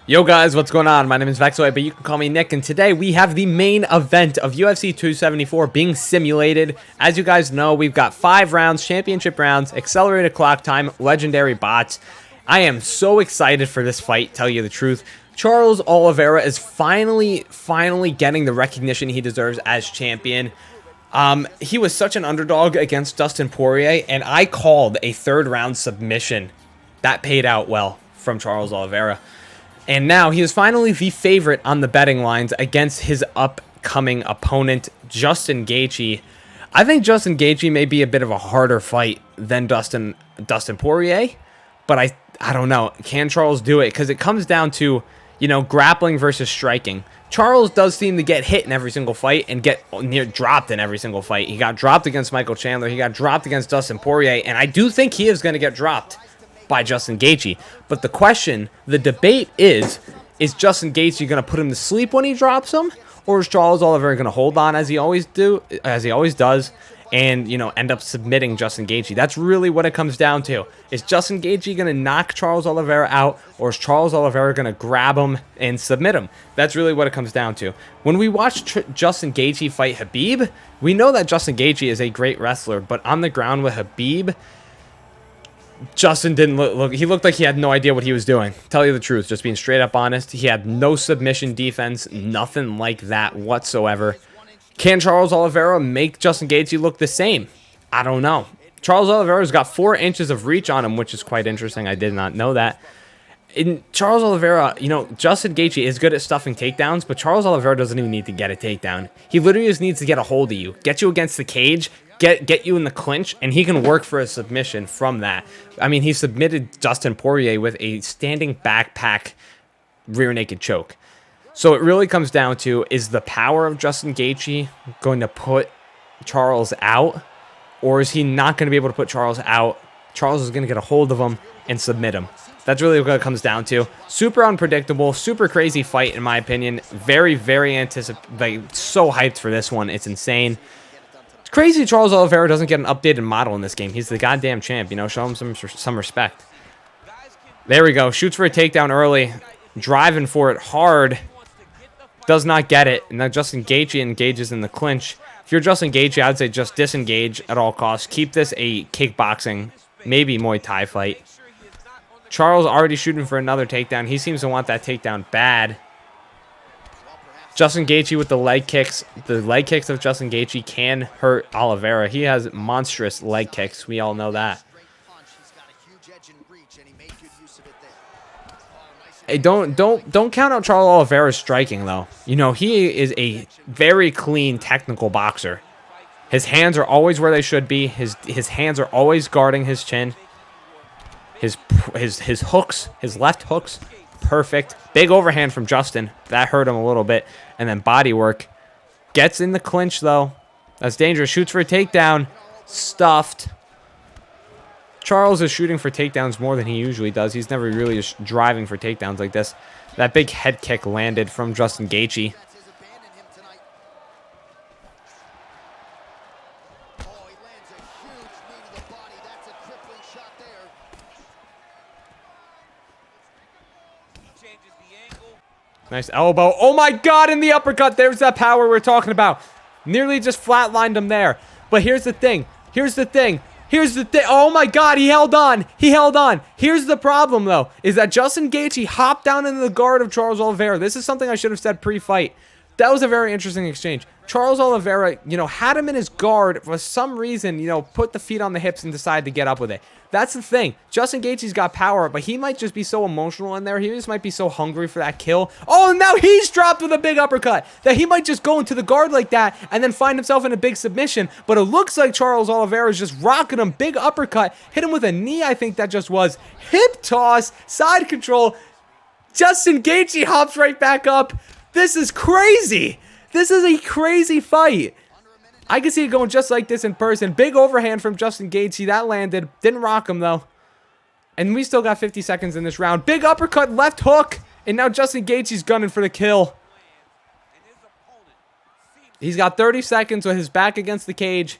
Yo guys, what's going on? My name is Vexoid, but you can call me Nick, and today we have the main event of UFC 274 being simulated. As you guys know, we've got 5 rounds, championship rounds, accelerated clock time, legendary bots. I am so excited for this fight, tell you the truth. Charles Oliveira is finally getting the recognition he deserves as champion. He was such an underdog against Dustin Poirier, and I called a 3rd round submission. That paid out well from Charles Oliveira. And now he is finally the favorite on the betting lines against his upcoming opponent, Justin Gaethje. I think Justin Gaethje may be a bit of a harder fight than Dustin Poirier, but I don't know. Can Charles do it? Because it comes down to, you know, grappling versus striking. Charles does seem to get hit in every single fight and get near dropped in every single fight. He got dropped against Michael Chandler. He got dropped against Dustin Poirier, and I do think he is going to get dropped by Justin Gaethje. But the question, the debate is Justin Gaethje going to put him to sleep when he drops him, or is Charles Oliveira going to hold on as he always does, and, you know, end up submitting Justin Gaethje? That's really what it comes down to. Is Justin Gaethje going to knock Charles Oliveira out, or is Charles Oliveira going to grab him and submit him? That's really what it comes down to. When we watch Justin Gaethje fight Khabib, we know that Justin Gaethje is a great wrestler, but on the ground with Khabib, Justin didn't look, he looked like he had no idea what he was doing. Tell you the truth, just being straight up honest. He had no submission defense, nothing like that whatsoever. Can Charles Oliveira make Justin Gaethje look the same? I don't know. Charles Oliveira's got 4 inches of reach on him, which is quite interesting. I did not know that. In Charles Oliveira, you know, Justin Gaethje is good at stuffing takedowns, but Charles Oliveira doesn't even need to get a takedown. He literally just needs to get a hold of you, get you against the cage, get you in the clinch, and he can work for a submission from that. I mean, he submitted Dustin Poirier with a standing backpack rear naked choke. So it really comes down to, is the power of Justin Gaethje going to put Charles out, or is he not going to be able to put Charles out? Charles is going to get a hold of him and submit him. That's really what it comes down to. Super unpredictable, super crazy fight in my opinion. Very, very so hyped for this one. It's insane. It's crazy Charles Oliveira doesn't get an updated model in this game. He's the goddamn champ, you know, show him some respect. There we go. Shoots for a takedown early. Driving for it hard. Does not get it. And now Justin Gaethje engages in the clinch. If you're Justin Gaethje, I'd say just disengage at all costs. Keep this a kickboxing, maybe Muay Thai fight. Charles already shooting for another takedown. He seems to want that takedown bad. Justin Gaethje with the leg kicks. The leg kicks of Justin Gaethje can hurt Oliveira. He has monstrous leg kicks. We all know that. Hey, don't count out Charles Oliveira's striking though. You know, he is a very clean technical boxer. His hands are always where they should be. His hands are always guarding his chin. His hooks, his left hooks, perfect. Big overhand from Justin. That hurt him a little bit. And then body work. Gets in the clinch, though. That's dangerous. Shoots for a takedown. Stuffed. Charles is shooting for takedowns more than he usually does. He's never really just driving for takedowns like this. That big head kick landed from Justin Gaethje. Nice elbow. Oh my god, in the uppercut. There's that power we're talking about. Nearly just flatlined him there. But here's the thing. Oh my god, he held on. Here's the problem, though, is that Justin Gaethje hopped down into the guard of Charles Oliveira. This is something I should have said pre-fight. That was a very interesting exchange. Charles Oliveira, you know, had him in his guard for some reason, you know, put the feet on the hips and decided to get up with it. That's the thing. Justin Gaethje's got power, but he might just be so emotional in there. He just might be so hungry for that kill. Oh, and now he's dropped with a big uppercut. That he might just go into the guard like that and then find himself in a big submission. But it looks like Charles Oliveira is just rocking him. Big uppercut. Hit him with a knee, I think that just was. Hip toss. Side control. Justin Gaethje hops right back up. This is crazy. This is a crazy fight. I can see it going just like this in person. Big overhand from Justin Gaethje. That landed. Didn't rock him, though. And we still got 50 seconds in this round. Big uppercut, left hook. And now Justin Gaethje's gunning for the kill. He's got 30 seconds with his back against the cage.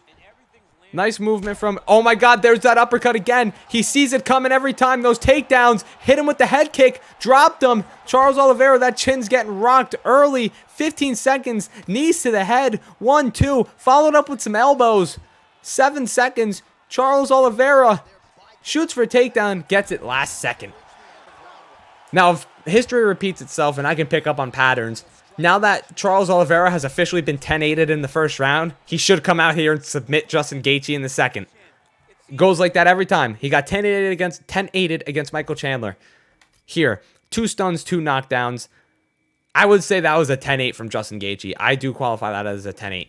Nice movement from, oh my God, there's that uppercut again. He sees it coming every time. Those takedowns, hit him with the head kick, dropped him. Charles Oliveira, that chin's getting rocked early. 15 seconds, knees to the head. 1, 2, followed up with some elbows. 7 seconds, Charles Oliveira shoots for a takedown, gets it last second. Now, if history repeats itself and I can pick up on patterns, now that Charles Oliveira has officially been 10-8'd in the first round, he should come out here and submit Justin Gaethje in the second. Goes like that every time. He got 10-8'd against Michael Chandler. Here, 2 stuns, 2 knockdowns. I would say that was a 10-8 from Justin Gaethje. I do qualify that as a 10-8.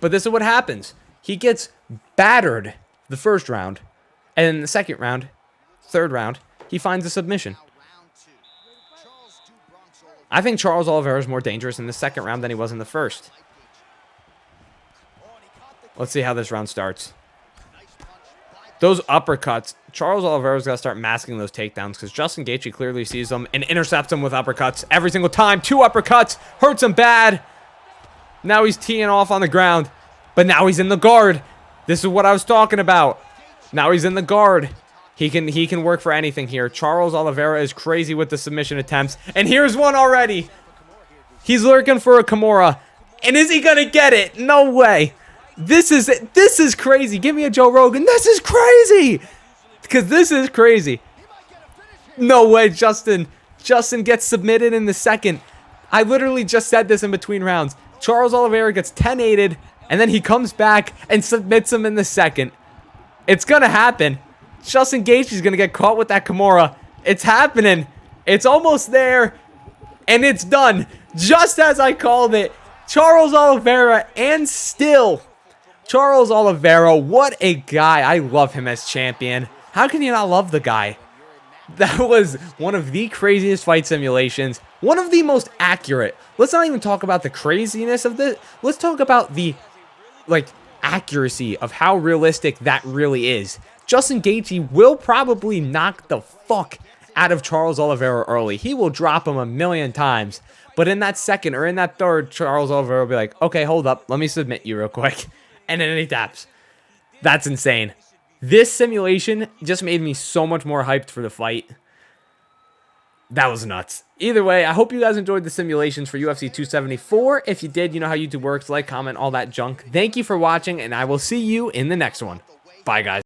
But this is what happens. He gets battered the first round, and in the second round, third round, he finds a submission. I think Charles Oliveira is more dangerous in the second round than he was in the first. Let's see how this round starts. Those uppercuts, Charles Oliveira's got to start masking those takedowns because Justin Gaethje clearly sees them and intercepts them with uppercuts every single time. 2 uppercuts, hurts him bad. Now he's teeing off on the ground, but now he's in the guard. This is what I was talking about. Now he's in the guard. He can work for anything here. Charles Oliveira is crazy with the submission attempts. And here's one already. He's lurking for a Kimura. And is he going to get it? No way. This is crazy. Give me a Joe Rogan. This is crazy. Because this is crazy. No way, Justin. Justin gets submitted in the second. I literally just said this in between rounds. Charles Oliveira gets 10-8'd. And then he comes back and submits him in the second. It's going to happen. Justin Gaethje is going to get caught with that Kimura. It's happening. It's almost there. And it's done. Just as I called it. Charles Oliveira and still. Charles Oliveira, what a guy. I love him as champion. How can you not love the guy? That was one of the craziest fight simulations. One of the most accurate. Let's not even talk about the craziness of this. Let's talk about the, accuracy of how realistic that really is. Justin Gaethje will probably knock the fuck out of Charles Oliveira early. He will drop him a million times. But in that second or in that third, Charles Oliveira will be like, okay, hold up. Let me submit you real quick. And then he taps. That's insane. This simulation just made me so much more hyped for the fight. That was nuts. Either way, I hope you guys enjoyed the simulations for UFC 274. If you did, you know how YouTube works. Like, comment, all that junk. Thank you for watching, and I will see you in the next one. Bye, guys.